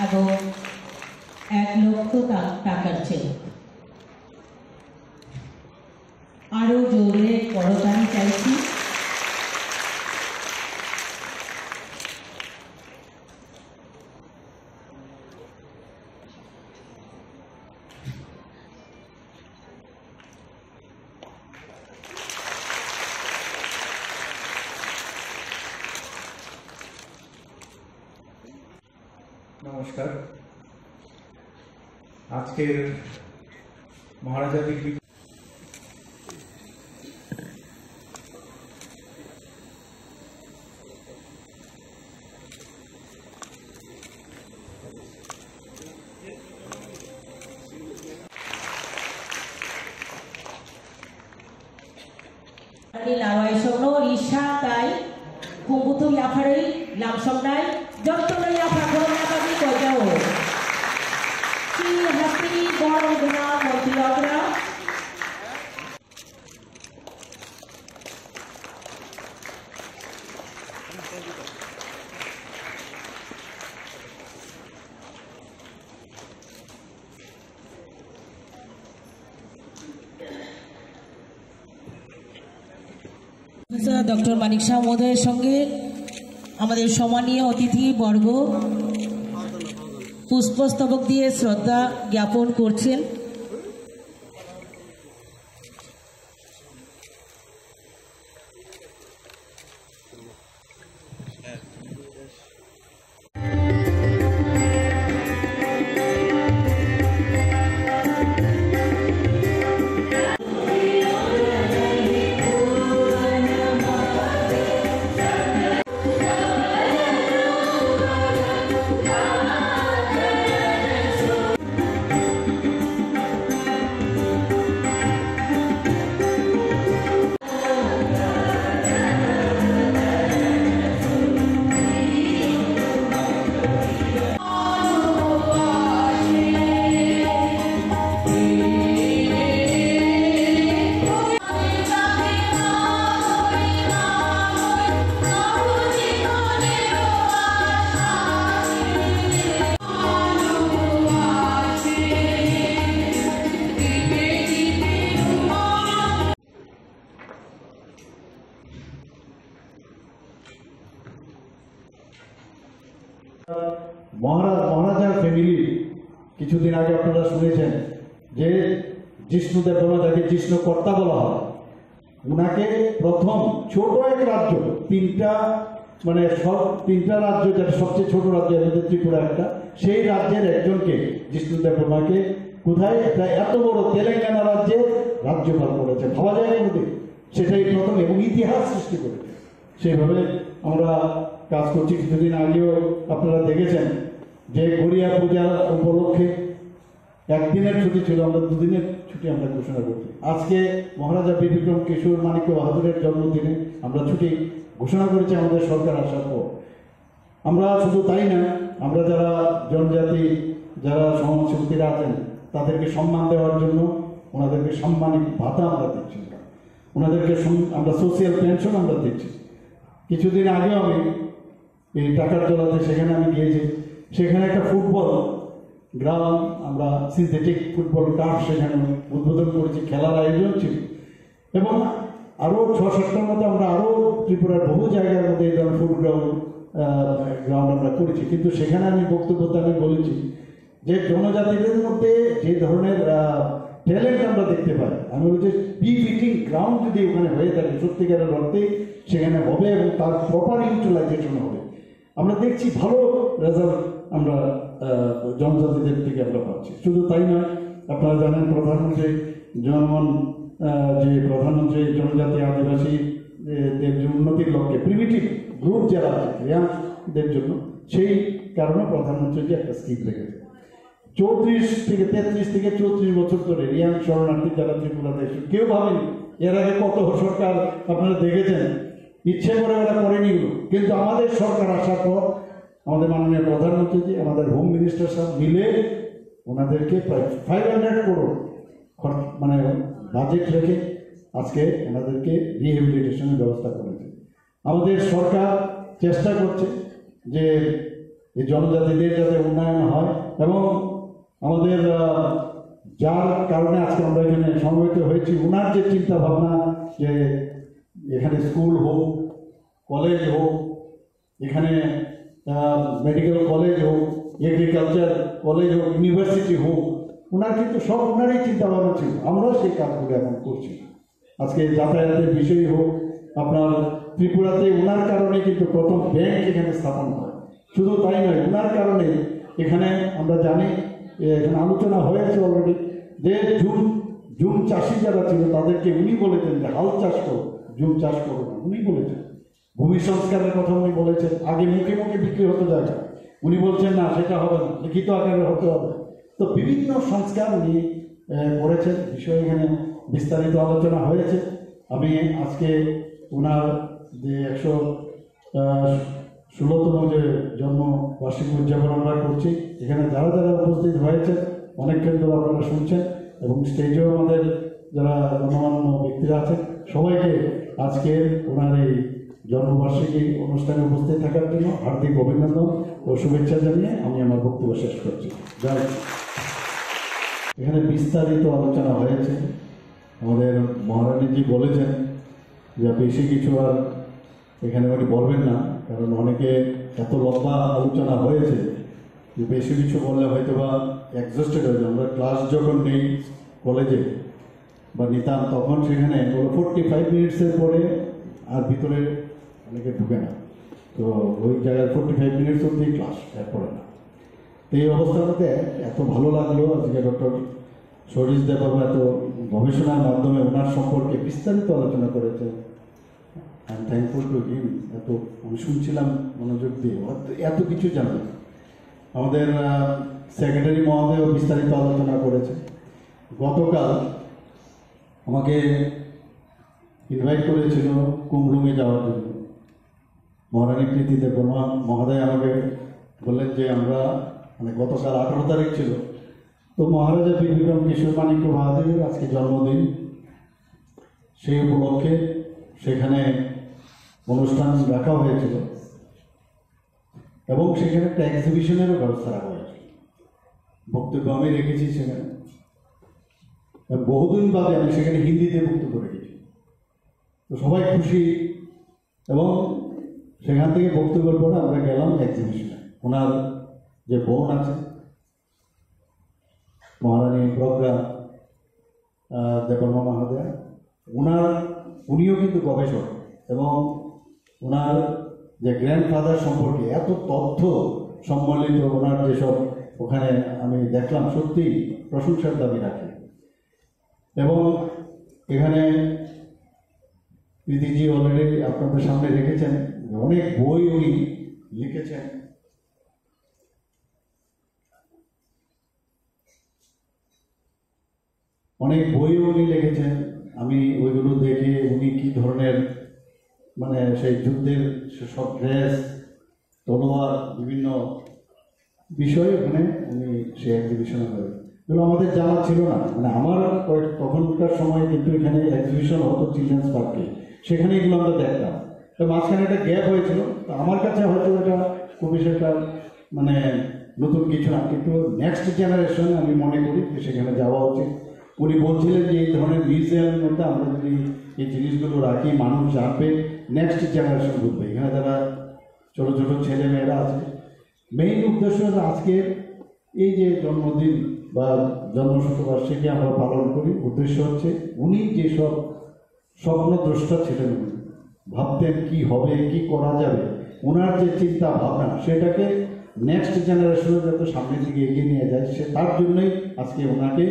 এবং 1 লক্ষ টাকার চেক। আরো জোরে করতালি চাইছি। নমস্কার। আজকের মহারাজা degree Lawai sono isha tai kumbutu ya pari lam somnai jotto ya phagor na bagi kojao ki happy born guna motilagra doctor Manik Shah মহোদয়ের সঙ্গে আমাদের সম্মানীয় অতিথি বর্গ পুষ্পস্তবক দিয়ে শ্রদ্ধা জ্ঞাপন করছেন। মহারাজার ফ্যামিলি কিছুদিন আগে আপনারা শুনেছেন যে জিষ্ণুদেব বর্মা, যাকে জিষ্ণু কর্তা বলা হয়, উনাকে প্রথম ছোট এক রাজ্য, তিনটা রাজ্য, যেটা সবচেয়ে ছোট রাজ্য আমাদের ত্রিপুরা একটা, সেই রাজ্যের একজনকে জিষ্ণুদেব বর্মাকে কোথায় একটা এত বড় তেলেঙ্গানা রাজ্যে রাজ্যপাল করেছে, ভাবা যায় কোনোদিন, সেটাই প্রথম এবং ইতিহাস সৃষ্টি করেছে। সেইভাবে আমরা কাজ করছি। কিছুদিন আগেও আপনারা দেখেছেন যে গড়িয়া পূজা উপলক্ষে একদিনের ছুটি ছিল, আমরা 2 দিনের ছুটি আমরা ঘোষণা করছি। আজকে মহারাজা বীরবিক্রম কিশোর মানিক্য বাহাদুরের জন্মদিনে আমরা ছুটি ঘোষণা করেছি আমাদের সরকার আসার পর। আমরা শুধু তাই না, আমরা যারা জনজাতি, যারা সমাজসেবীরা আছেন, তাদেরকে সম্মান দেওয়ার জন্য ওনাদেরকে সাম্মানিক ভাতা আমরা দিচ্ছি, ওনাদেরকে আমরা সোশিয়াল পেনশন আমরা দিচ্ছি। কিছুদিন আগেও আমি এই টাকার জলাতে সেখানে আমি গিয়েছি, সেখানে একটা ফুটবল গ্রাউন্ড, আমরা সিনথেটিক ফুটবল টার্ফ সেখানে উদ্বোধন করেছি, খেলার আয়োজন ছিল, এবং আরও 6-7টার মতো আমরা আরও ত্রিপুরার বহু জায়গার মধ্যে এই ধরনের ফুটবল গ্রাউন্ড আমরা করেছি। কিন্তু সেখানে আমি বক্তব্যতে আমি বলেছি যে জনজাতিদের মধ্যে যে ধরনের ট্যালেন্ট আমরা দেখতে পাই, আমি বলছি বি ফিটিং গ্রাউন্ড যদি ওখানে হয়ে থাকে সত্যিকারের অর্থে সেখানে হবে এবং তার প্রপার ইউটিলাইজেশন হবে। আমরা দেখছি ভালো রেজাল্ট আমরা জনজাতিদের থেকে আমরা পাচ্ছি। শুধু তাই নয়, আপনারা জানেন প্রধানমন্ত্রী প্রধানমন্ত্রী জনজাতি আদিবাসীদের উন্নতির লক্ষ্যে প্রিমিটিভ গ্রুপ যারা আছে রিয়াংদের জন্য, সেই কারণে প্রধানমন্ত্রী যে একটা স্কিম রেখেছে। 33 থেকে 34 বছর ধরে রিয়াং শরণার্থী যারা ত্রিপুরাতে, কেউ ভাবেনি এর আগে কত সরকার আপনারা দেখেছেন ইচ্ছে করে ওরা করেনি, কিন্তু আমাদের সরকার আসার পর আমাদের মাননীয় প্রধানমন্ত্রী, আমাদের হোম মিনিস্টার সাহেব মিলে ওনাদেরকে প্রায় 500 করোড় বাজেট রেখে আজকে ওনাদেরকে রিহ্যাবিলিটেশনের ব্যবস্থা করেছে। আমাদের সরকার চেষ্টা করছে যে এই জনজাতিদের যাতে উন্নয়ন হয় এবং আমাদের যার কারণে আজকে আমরা এখানে সমবেত হয়েছি, ওনার যে চিন্তা ভাবনা যে এখানে স্কুল হোক, কলেজ হোক, এখানে মেডিকেল কলেজ হোক, এগ্রিকালচার কলেজ হোক, ইউনিভার্সিটি হোক, ওনার কিন্তু সব ওনারই চিন্তা ভাবনা ছিল। আমরা সেই কাজগুলো এখন করছি। আজকে যাতায়াতের বিষয় হোক, আপনার ত্রিপুরাতে ওনার কারণে কিন্তু প্রথম ব্যাংক এখানে স্থাপন হয়। শুধু তাই নয়, ওনার কারণে এখানে আমরা জানি, এখানে আলোচনা হয়েছে অলরেডি, যে জুম চাষি যারা ছিল তাদেরকে উনি বলেছেন যে হাল চাষ করো, জুম চাষ করো না, উনি বলেছেন। ভূমি সংস্কারের কথা উনি বলেছেন। আগে মুখে মুখে বিক্রি হতো জায়গা, উনি বলছেন না সেটা হবে না, লিখিত আকারে হতে হবে। তো বিভিন্ন সংস্কার উনি করেছেন, বিষয়ে এখানে বিস্তারিত আলোচনা হয়েছে। আমি আজকে ওনার যে 116তম যে জন্মবার্ষিকী উদযাপন আমরা করছি, এখানে যারা যারা উপস্থিত হয়েছে অনেক কেন্দ্র আপনারা শুনছেন, এবং স্টেজেও আমাদের যারা গণ্যমান্য ব্যক্তিরা আছেন, সবাইকে আজকে ওনার এই জন্মবার্ষিকী অনুষ্ঠানে উপস্থিত থাকার জন্য হার্দিক অভিনন্দন ও শুভেচ্ছা জানিয়ে আমি আমার বক্তব্য শেষ করছি। যাই, এখানে বিস্তারিত আলোচনা হয়েছে। আমাদের মহারানীজি বলেছেন যে বেশি কিছু আর এখানে উনি বলবেন না, কারণ অনেকে এত লম্বা আলোচনা হয়েছে যে বেশি কিছু বললে হয়তো বা এক্সস্টেড হয়ে যায়। আমরা ক্লাস যখন নেই কলেজে বা নিতাম, তখন সেখানে 45 মিনিটসের পরে আর ভিতরে অনেকে ঢুকে না, তো ওই জায়গায় 45 মিনিটস অব্দি ক্লাস, এরপরে না। তো এই অবস্থাটাতে এত ভালো লাগলো আজকে ডক্টর সরিষ দেববাবু এত গবেষণার মাধ্যমে ওনার সম্পর্কে বিস্তারিত আলোচনা করেছে। I am thankful to him. এত আমি শুনছিলাম মনোযোগ দিয়ে, এত কিছু জানলাম। আমাদের সেক্রেটারি মহোদয়ও বিস্তারিত আলোচনা করেছে। গতকাল আমাকে ইনভাইট করেছিল কুমলুঙে যাওয়ার জন্য। মহারানী প্রীতি দেববর্মা মহোদয় আমাকে বললেন যে আমরা গতকাল 18 তারিখ ছিল, তো মহারাজা বীরবিক্রম কিশোর মানিক্য বাহাদুরের আজকে জন্মদিন, সেই উপলক্ষে সেখানে অনুষ্ঠান রাখা হয়েছিল এবং সেখানে একটা এক্সিবিশনেরও ব্যবস্থা রাখা হয়েছিল। বক্তব্য আমি রেখেছি সেখানে, বহুদিন বাদে আমি সেখানে হিন্দিতে বক্তব্য রেখেছি। তো সবাই খুশি, এবং সেখান থেকে বক্তব্যের পরে আমরা গেলাম এক্সিবিশনে। ওনার যে বোন আছে মহারানী প্রজ্ঞা দেববর্মা মহোদয়া, উনিও কিন্তু গবেষক, এবং ওনার যে গ্র্যান্ডফাদার সম্পর্কে এত তথ্য সম্বলিত ওনার যেসব ওখানে আমি দেখলাম, সত্যি প্রশংসার দাবি রাখে। এবং এখানে প্রীতিজি অলরেডি আপনাদের সামনে রেখেছেন, অনেক বই উনি লিখেছেন। অনেক বইও উনি লিখেছেন। আমি ওইগুলো দেখে উনি কি ধরনের সেই যুদ্ধের সব ড্রেস, তলোয়ার, বিভিন্ন বিষয়ে ওখানে উনি সেই এক্সিবিশনে হবে, এগুলো আমাদের জানা ছিল না। আমার তখনকার সময় কিন্তু এখানে এক্সিবিশন হতো চিলড্রেন্স পার্কে, সেখানে এগুলো আমরা দেখতাম। তো মাঝখানে একটা গ্যাপ হয়েছিল। তো আমার কাছে হয়তো এটা খুবই সেটা নতুন কিছু না, কিন্তু নেক্সট জেনারেশন আমি মনে করি যে সেখানে যাওয়া উচিত। উনি বলছিলেন যে এই ধরনের মিউজিয়ামের মধ্যে আমরা যদি এই জিনিসগুলো রাখি, মানুষ জানবে, নেক্সট জেনারেশন বুঝবে। এখানে যারা ছোটো ছোটো ছেলে মেয়েরা আছে, মেইন উদ্দেশ্য আজকে এই যে জন্মদিন বা জন্মশতবার্ষিকী আমরা পালন করি, উদ্দেশ্য হচ্ছে উনি যেসব স্বপ্নদ্রষ্টা ছিলেন, ভাবতেন কি হবে, কি করা যাবে, ওনার যে চিন্তা ভাবনা, সেটাকে নেক্সট জেনারেশনের যাতে সামনের দিকে এগিয়ে নিয়ে যায়, সে তার জন্যই আজকে ওনাকে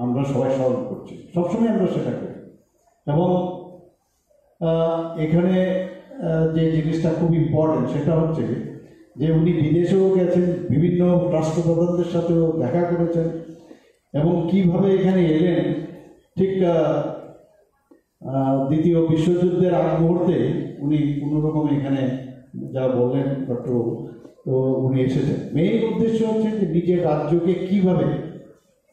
আমরা সবাই স্মরণ করছি, সবসময় আমরা সেটা করি। এবং এখানে যে জিনিসটা খুব ইম্পর্টেন্ট সেটা হচ্ছে যে উনি বিদেশেও গেছেন, বিভিন্ন রাষ্ট্রপ্রধানদের সাথেও দেখা করেছেন, এবং কিভাবে এখানে এলেন, ঠিক দ্বিতীয় বিশ্বযুদ্ধের আগ মুহূর্তে উনি কোনোরকম এখানে যা বললেন ডক্টর, তো উনি এসেছেন। মেইন উদ্দেশ্য হচ্ছে যে নিজের রাজ্যকে কিভাবে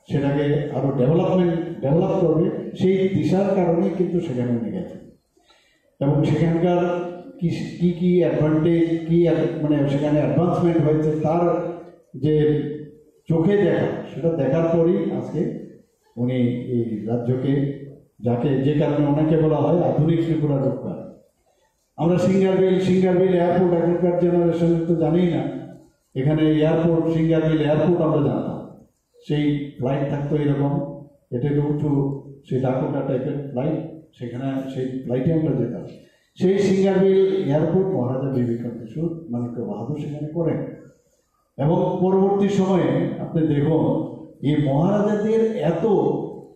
সেটাকে আরও ডেভেলপ করবে, সেই দিশার কারণেই কিন্তু সেখানে উনি গেছেন। এবং সেখানকার কি কি অ্যাডভান্টেজ কি মানে সেখানে অ্যাডভান্সমেন্ট হয়েছে তার যে চোখে দেখা, সেটা দেখার পরই আজকে উনি এই রাজ্যকে যে কারণে ওনাকে বলা হয় আধুনিক ত্রিপুরা রূপকার। আমরা সিঙ্গারবিল এয়ারপোর্ট এখনকার জেনারেশনের তো জানিই না, এখানে এয়ারপোর্ট সিঙ্গারবিল এয়ারপোর্ট আমরা জানতাম, সেই ফ্লাইট থাকতো এরকম, এটা উঁচু সেই ডাকোটা টাইপের ফ্লাইট, সেখানে সেই ফ্লাইটে আমরা যেতাম। সেই সিঙ্গারবিল এয়ারপোর্ট মহারাজা বিবেকানন্দ কিশোর মানিক্য বাহাদুর সেখানে করেন। এবং পরবর্তী সময়ে আপনি দেখুন এই মহারাজাদের এত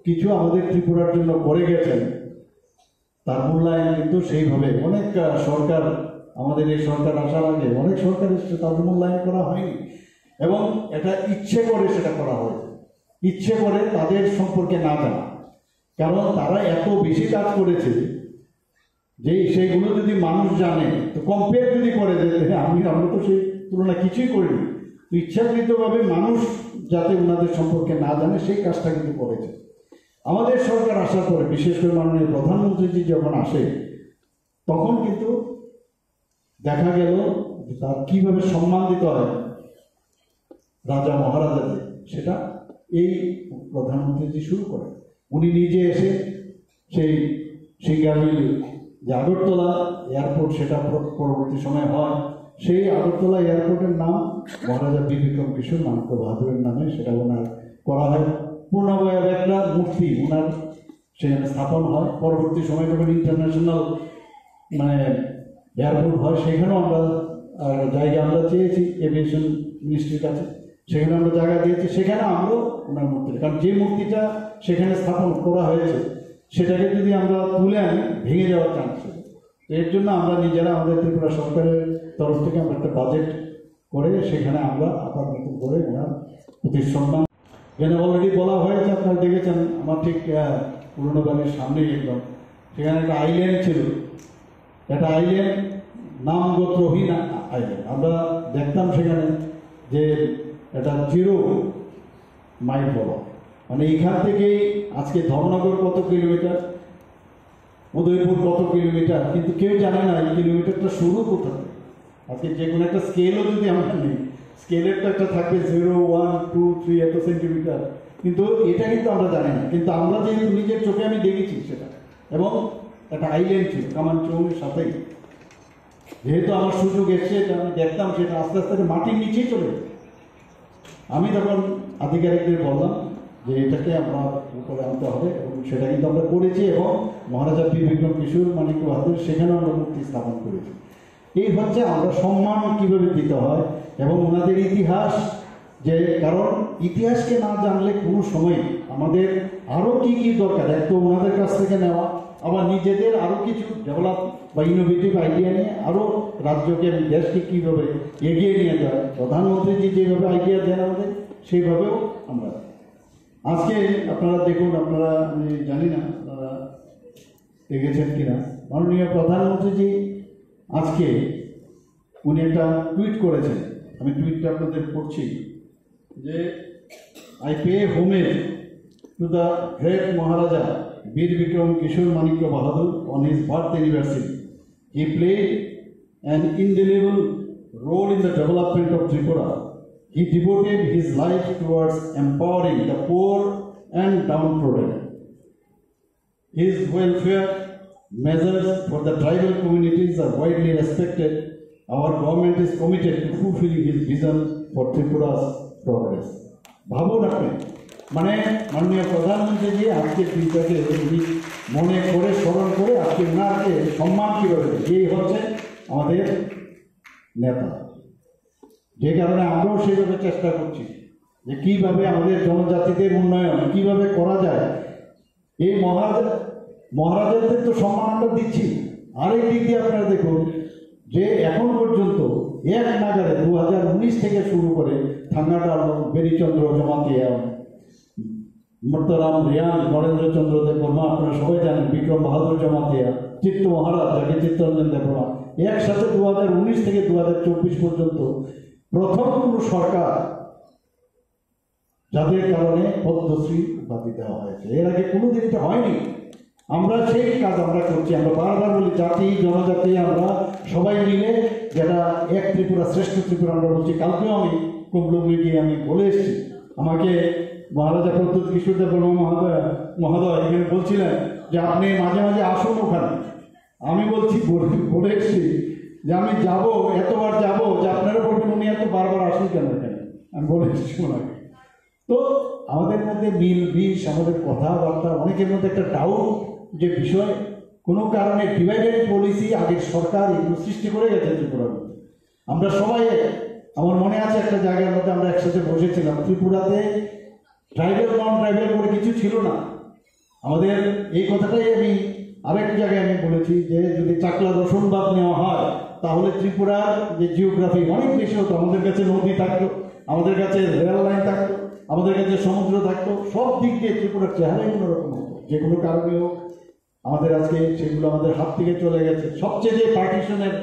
কিছু আমাদের ত্রিপুরার জন্য করে গেছেন, তার মূল্যায়ন কিন্তু সেইভাবে অনেক সরকার, আমাদের এই সরকার আসার আগে অনেক সরকার এসেছে, তার মূল্যায়ন করা হয়নি। এবং এটা ইচ্ছে করে সেটা করা হয়েছে, ইচ্ছে করে তাদের সম্পর্কে না জানা, কারণ তারা এত বেশি কাজ করেছে যে সেইগুলো যদি মানুষ জানে, তো কম্পেয়ার যদি করে যে আমরা তো সেই তুলনায় কিছুই করিনি, তো ইচ্ছাকৃতভাবে মানুষ যাতে ওনাদের সম্পর্কে না জানে সেই কাজটা কিন্তু করেছে। আমাদের সরকার আসার পরে, বিশেষ করে মাননীয় প্রধানমন্ত্রীজি যখন আসে, তখন কিন্তু দেখা গেল তার কীভাবে সম্মান দিতে হয় রাজা মহারাজাদের, সেটা এই প্রধানমন্ত্রীজি শুরু করেন। উনি নিজে এসে সেই সিঙ্গারবিল যে আগরতলা এয়ারপোর্ট, সেটা পরবর্তী সময় হয়, সেই আগরতলা এয়ারপোর্টের নাম মহারাজা বিক্রম কিশোর মানিক্য বাহাদুরের নামে সেটা ওনার করা হয়। পূর্ণবয় একটা মূর্তি ওনার সেখানে স্থাপন হয়। পরবর্তী সময় যখন ইন্টারন্যাশনাল মানে এয়ারপোর্ট হয়, সেখানেও আমরা জায়গা আমরা চেয়েছি এভিয়েশন মিনিস্ট্রির কাছে, সেখানে আমরা জায়গা দিয়েছি, সেখানে আমরাও ওনার মূর্তি, কারণ যে মূর্তিটা সেখানে স্থাপন করা হয়েছে সেটাকে যদি আমরা তুলে আনি ভেঙে যাওয়ার চান্স ছিল। তো এর জন্য আমরা নিজেরা আমাদের ত্রিপুরা সরকারের তরফ থেকে আমরা একটা বাজেট করে সেখানে আমরা আবার নতুন করে ওনার প্রতি সম্মান, এখানে অলরেডি বলা হয়েছে, আপনারা দেখেছেন আমার ঠিক পুরনো বাড়ির সামনেই একদম, সেখানে একটা আইল্যান্ড ছিল, একটা আইল্যান্ড নাম গোত্রহীন আইল্যান্ড। আমরা দেখতাম সেখানে যে এটা 0 মাইল বলা, মানে এখান থেকেই আজকে ধর্মনগর কত কিলোমিটার, উদয়পুর কত কিলোমিটার, কিন্তু কেউ জানে না এই কিলোমিটারটা শুরু কোথায়। আজকে যে কোনো একটা স্কেলও যদি আমরা নেই, স্কেলের তো একটা থাকবে 0, 1, 2, 3 এত সেন্টিমিটার, কিন্তু এটা কিন্তু আমরা জানি না। কিন্তু আমরা যেহেতু নিজের চোখে আমি দেখেছি সেটা, এবং একটা আইল্যান্ড ছিল কামানচৌরের সাথেই, যেহেতু আমার সুযোগ এসছে এটা আমি দেখতাম, সেটা আস্তে আস্তে মাটির নিচেই চলে যেত। আমি তখন আধিকারিকদের বললাম যে এটাকে আমরা উপরে আনতে হবে, এবং সেটা কিন্তু আমরা করেছি, এবং মহারাজা বিক্রম কিশোর মানিক্য বাহাদুর সেখানেও আমরা মূর্তি স্থাপন করেছি। এই হচ্ছে আমরা সম্মান কীভাবে দিতে হয় এবং ওনাদের ইতিহাস, যে কারণ ইতিহাসকে না জানলে কোনো সময় আমাদের আরও কী কী দরকার, এক তো ওনাদের কাছ থেকে নেওয়া, আবার নিজেদের আরও কিছু ডেভেলপ বা ইনোভেটিভ আইডিয়া নিয়ে আরও রাজ্যকে দেশকে কীভাবে এগিয়ে নিয়ে যায়, প্রধানমন্ত্রীজি যেভাবে আইডিয়া দেন আমাদের সেইভাবেও আমরা আজকে আপনারা দেখুন, আপনারা আমি জানি না আপনারা দেখেছেন কিনা, মাননীয় প্রধানমন্ত্রীজি আজকে উনি একটা টুইট করেছেন, আমি টুইটটা আপনাদের পড়ছি, যে I pay homage to the great Maharaja Bir Bikram Kishore Manikya Bahadur on his birth anniversary. He played an indelible role in the development of Tripura. He devoted his life towards empowering the poor and downtrodden. His welfare measures for the tribal communities are widely respected. Our government is committed to fulfilling his vision for Tripura's progress. ভাবুন আপনি, মানে মাননীয় প্রধানমন্ত্রীজি আজকে দিনটাকে উনি মনে করে স্মরণ করে আজকে ওনাকে সম্মান কীভাবে, এই হচ্ছে আমাদের নেতা, যে কারণে আমরাও সেইভাবে চেষ্টা করছি যে কীভাবে আমাদের জনজাতিদের উন্নয়ন কীভাবে করা যায়। এই মহারাজাদের তো সম্মান আমরা দিচ্ছি, আরেক দিক দিয়ে আপনারা দেখুন যে এখন পর্যন্ত এক নাগারে 2019 থেকে শুরু করে থাঙ্গাটাল, বেরিচন্দ্র জমাতিয়া, মর্তরাম রিয়ান, নরেন্দ্রচন্দ্র দেববর্মা, আপনারা সবাই জানেন, বিক্রম বাহাদুর জমাতিয়া, চিত্ত মহারাজ যাকে চিত্তরঞ্জন দেববর্মা, একসাথে 2019 থেকে 2024 পর্যন্ত প্রথম কোনো সরকার যাদের কারণে পদ্মশ্রী উপাধি দেওয়া হয়েছে। এর আগে কোনোদিন এটা হয়নি। আমরা সেই কাজ আমরা করছি। আমরা বারবার বলি জাতি জনজাতি আমরা সবাই মিলে যেটা এক ত্রিপুরা শ্রেষ্ঠ ত্রিপুরা আমরা বলছি। কালকেও আমি কুমড়ুগুলি গিয়ে আমি বলে এসেছি, আমাকে মহারাজা প্রদ্যুৎ কিশোরদেব বর্মা মহোদয় এখানে বলছিলেন যে আপনি মাঝে মাঝে আসুন ওখানে। আমি বলছি বলে এসেছি যে আমি যাব, এতবার যাব যে আপনারা বলবেন উনি এত বারবার আসেন কেন এখানে, আমি বলে এসেছি ওনাকে। তো আমাদের মধ্যে মিল বিষ, আমাদের কথাবার্তা, অনেকের মধ্যে একটা ডাউট যে বিষয় কোনো কারণে ডিভাইডেড পলিসি আগের সরকার এগুলো সৃষ্টি করে গেছে ত্রিপুরার মধ্যে। আমরা সবাই, আমার মনে আছে একটা জায়গার মধ্যে আমরা একসাথে বসেছিলাম, ত্রিপুরাতে ট্রাইবেল নন ট্রাইবেল করে কিছু ছিল না। আমাদের এই কথাটাই আমি আরেক জায়গায় আমি বলেছি যে যদি চাকলা রসুনবাদ নেওয়া হয় তাহলে ত্রিপুরার যে জিওগ্রাফি অনেক বেশি হতো। আমাদের কাছে নদী থাকতো, আমাদের কাছে রেল লাইন থাকতো, আমাদের কাছে সমুদ্র থাকতো, সব দিক দিয়ে ত্রিপুরার চেহারাই অন্যরকম হতো। যে কোনো কারণে হোক আমাদের আজকে সেগুলো আমাদের হাত থেকে চলে গেছে। সবচেয়ে যে পার্টিশনের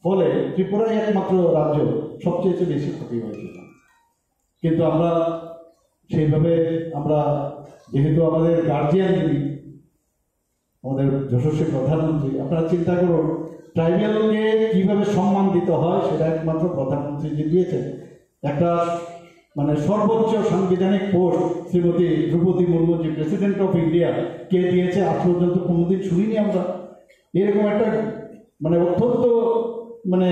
ফলে ত্রিপুরাই একমাত্র রাজ্য সবচেয়ে বেশি ক্ষতি হয়েছিল। কিন্তু আমরা সেইভাবে আমরা যেহেতু আমাদের গার্জিয়ান যিনি আমাদের যশস্বী প্রধানমন্ত্রী, আপনারা চিন্তা করুন ট্রাইবেলকে কিভাবে সম্মান দিতে হয় সেটা একমাত্র প্রধানমন্ত্রী যে দিয়েছেন। একটা মানে সর্বোচ্চ সাংবিধানিক পোস্ট শ্রীমতী দ্রৌপদী মুর্মু যে প্রেসিডেন্ট অফ ইন্ডিয়া কে দিয়েছে, আজ পর্যন্ত কোনোদিন শুনিনি আমরা। এরকম একটা মানে অত্যন্ত মানে